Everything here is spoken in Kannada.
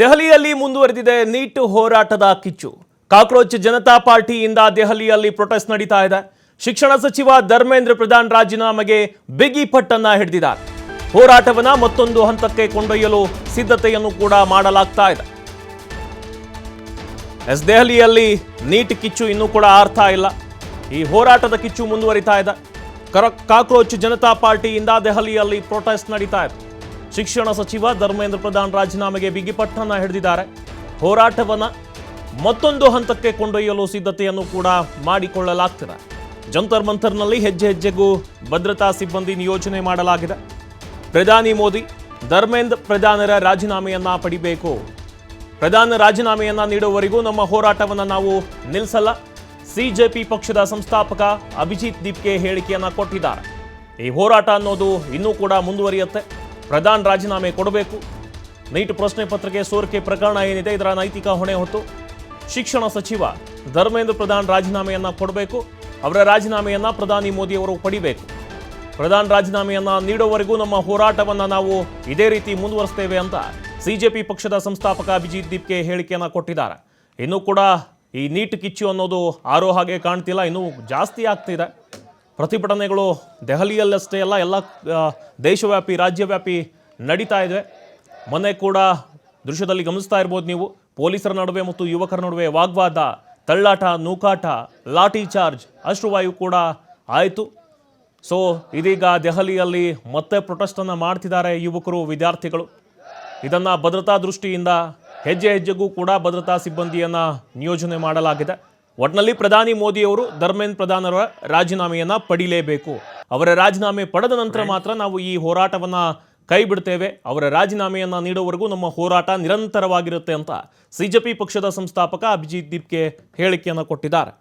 ದೆಹಲಿಯಲ್ಲಿ ಮುಂದುವರೆದಿದೆ ನೀಟ್ ಹೋರಾಟದ ಕಿಚ್ಚು. ಕಾಕ್ರೋಚ್ ಜನತಾ ಪಾರ್ಟಿಯಿಂದ ದೆಹಲಿಯಲ್ಲಿ ಪ್ರೊಟೆಸ್ಟ್ ನಡೀತಾ ಇದೆ. ಶಿಕ್ಷಣ ಸಚಿವ ಧರ್ಮೇಂದ್ರ ಪ್ರಧಾನ್ ರಾಜೀನಾಮೆಗೆ ಬಿಗಿ ಪಟ್ಟನ್ನ ಹಿಡಿದಿದ್ದಾರೆ. ಹೋರಾಟವನ್ನ ಮತ್ತೊಂದು ಹಂತಕ್ಕೆ ಕೊಂಡೊಯ್ಯಲು ಸಿದ್ಧತೆಯನ್ನು ಕೂಡ ಮಾಡಲಾಗ್ತಾ ಇದೆ. ದೆಹಲಿಯಲ್ಲಿ ನೀಟ್ ಕಿಚ್ಚು ಇನ್ನೂ ಕೂಡ ಆರ್ತಾ ಇಲ್ಲ. ಈ ಹೋರಾಟದ ಕಿಚ್ಚು ಮುಂದುವರಿತಾ ಇದೆ. ಕಾಕ್ರೋಚ್ ಜನತಾ ಪಾರ್ಟಿಯಿಂದ ದೆಹಲಿಯಲ್ಲಿ ಪ್ರೊಟೆಸ್ಟ್ ನಡೀತಾ ಇದೆ. ಶಿಕ್ಷಣ ಸಚಿವ ಧರ್ಮೇಂದ್ರ ಪ್ರಧಾನ್ ರಾಜೀನಾಮೆಗೆ ಬಿಗಿ ಪಟ್ಟನ್ನ ಹಿಡಿದಿದ್ದಾರೆ. ಹೋರಾಟವನ್ನ ಮತ್ತೊಂದು ಹಂತಕ್ಕೆ ಕೊಂಡೊಯ್ಯಲು ಸಿದ್ಧತೆಯನ್ನು ಕೂಡ ಮಾಡಿಕೊಳ್ಳಲಾಗ್ತಿದೆ. ಜಂತರ್ ಮಂತರ್ನಲ್ಲಿ ಹೆಜ್ಜೆ ಹೆಜ್ಜೆಗೂ ಭದ್ರತಾ ಸಿಬ್ಬಂದಿ ನಿಯೋಜನೆ ಮಾಡಲಾಗಿದೆ. ಪ್ರಧಾನಿ ಮೋದಿ ಧರ್ಮೇಂದ್ರ ಪ್ರಧಾನರ ರಾಜೀನಾಮೆಯನ್ನ ಪಡಿಬೇಕು. ಪ್ರಧಾನ ರಾಜೀನಾಮೆಯನ್ನ ನೀಡುವವರೆಗೂ ನಮ್ಮ ಹೋರಾಟವನ್ನ ನಾವು ನಿಲ್ಲಿಸಲ್ಲ. ಸಿಜೆಪಿ ಪಕ್ಷದ ಸಂಸ್ಥಾಪಕ ಅಭಿಜಿತ್ ದೀಪ್ಗೆ ಹೇಳಿಕೆಯನ್ನ ಕೊಟ್ಟಿದ್ದಾರೆ. ಈ ಹೋರಾಟ ಅನ್ನೋದು ಇನ್ನೂ ಕೂಡ ಮುಂದುವರಿಯುತ್ತೆ. ಪ್ರಧಾನ್ ರಾಜೀನಾಮೆ ಕೊಡಬೇಕು. ನೀಟ್ ಪ್ರಶ್ನೆ ಪತ್ರಿಕೆ ಸೋರಿಕೆ ಪ್ರಕರಣ ಏನಿದೆ ಇದರ ನೈತಿಕ ಹೊಣೆ ಹೊತ್ತು ಶಿಕ್ಷಣ ಸಚಿವ ಧರ್ಮೇಂದ್ರ ಪ್ರಧಾನ್ ರಾಜೀನಾಮೆಯನ್ನ ಕೊಡಬೇಕು. ಅವರ ರಾಜೀನಾಮೆಯನ್ನ ಪ್ರಧಾನಿ ಮೋದಿ ಅವರು ಪಡಿಬೇಕು. ಪ್ರಧಾನ್ ರಾಜೀನಾಮೆಯನ್ನ ನೀಡುವವರೆಗೂ ನಮ್ಮ ಹೋರಾಟವನ್ನ ನಾವು ಇದೇ ರೀತಿ ಮುಂದುವರಿಸ್ತೇವೆ ಅಂತ ಸಿಜೆಪಿ ಪಕ್ಷದ ಸಂಸ್ಥಾಪಕ ಅಭಿಜಿತ್ ದೀಪ್ಗೆ ಹೇಳಿಕೆಯನ್ನ ಕೊಟ್ಟಿದ್ದಾರೆ. ಇನ್ನೂ ಕೂಡ ಈ ನೀಟ್ ಕಿಚ್ಚು ಅನ್ನೋದು ಆರೋ ಹಾಗೆ ಕಾಣ್ತಿಲ್ಲ, ಇನ್ನೂ ಜಾಸ್ತಿ ಆಗ್ತಿದೆ. ಪ್ರತಿಭಟನೆಗಳು ದೆಹಲಿಯಲ್ಲಷ್ಟೇ ಅಲ್ಲ, ಎಲ್ಲ ದೇಶವ್ಯಾಪಿ ರಾಜ್ಯವ್ಯಾಪಿ ನಡೀತಾ ಇದೆ. ಮೊನ್ನೆ ಕೂಡ ದೃಶ್ಯದಲ್ಲಿ ಗಮನಿಸ್ತಾ ಇರ್ಬೋದು ನೀವು, ಪೊಲೀಸರ ನಡುವೆ ಮತ್ತು ಯುವಕರ ನಡುವೆ ವಾಗ್ವಾದ, ತಳ್ಳಾಟ, ನೂಕಾಟ, ಲಾಠಿ ಚಾರ್ಜ್, ಅಶ್ರುವಾಯು ಕೂಡ ಆಯಿತು. ಸೊ ಇದೀಗ ದೆಹಲಿಯಲ್ಲಿ ಮತ್ತೆ ಪ್ರೊಟೆಸ್ಟನ್ನು ಮಾಡ್ತಿದ್ದಾರೆ ಯುವಕರು, ವಿದ್ಯಾರ್ಥಿಗಳು. ಇದನ್ನು ಭದ್ರತಾ ದೃಷ್ಟಿಯಿಂದ ಹೆಜ್ಜೆ ಹೆಜ್ಜೆಗೂ ಕೂಡ ಭದ್ರತಾ ಸಿಬ್ಬಂದಿಯನ್ನು ನಿಯೋಜನೆ ಮಾಡಲಾಗಿದೆ. ಒಟ್ಟಿನಲ್ಲಿ ಪ್ರಧಾನಿ ಮೋದಿಯವರು ಧರ್ಮೇಂದ್ರ ಪ್ರಧಾನರ ರಾಜೀನಾಮೆಯನ್ನ ಪಡಿಲೇಬೇಕು. ಅವರ ರಾಜೀನಾಮೆ ಪಡೆದ ನಂತರ ಮಾತ್ರ ನಾವು ಈ ಹೋರಾಟವನ್ನ ಕೈ ಬಿಡ್ತೇವೆ. ಅವರ ರಾಜೀನಾಮೆಯನ್ನ ನೀಡುವವರೆಗೂ ನಮ್ಮ ಹೋರಾಟ ನಿರಂತರವಾಗಿರುತ್ತೆ ಅಂತ ಸಿಜೆಪಿ ಪಕ್ಷದ ಸಂಸ್ಥಾಪಕ ಅಭಿಜಿತ್ ದೀಪ್ಗೆ ಹೇಳಿಕೆಯನ್ನು ಕೊಟ್ಟಿದ್ದಾರೆ.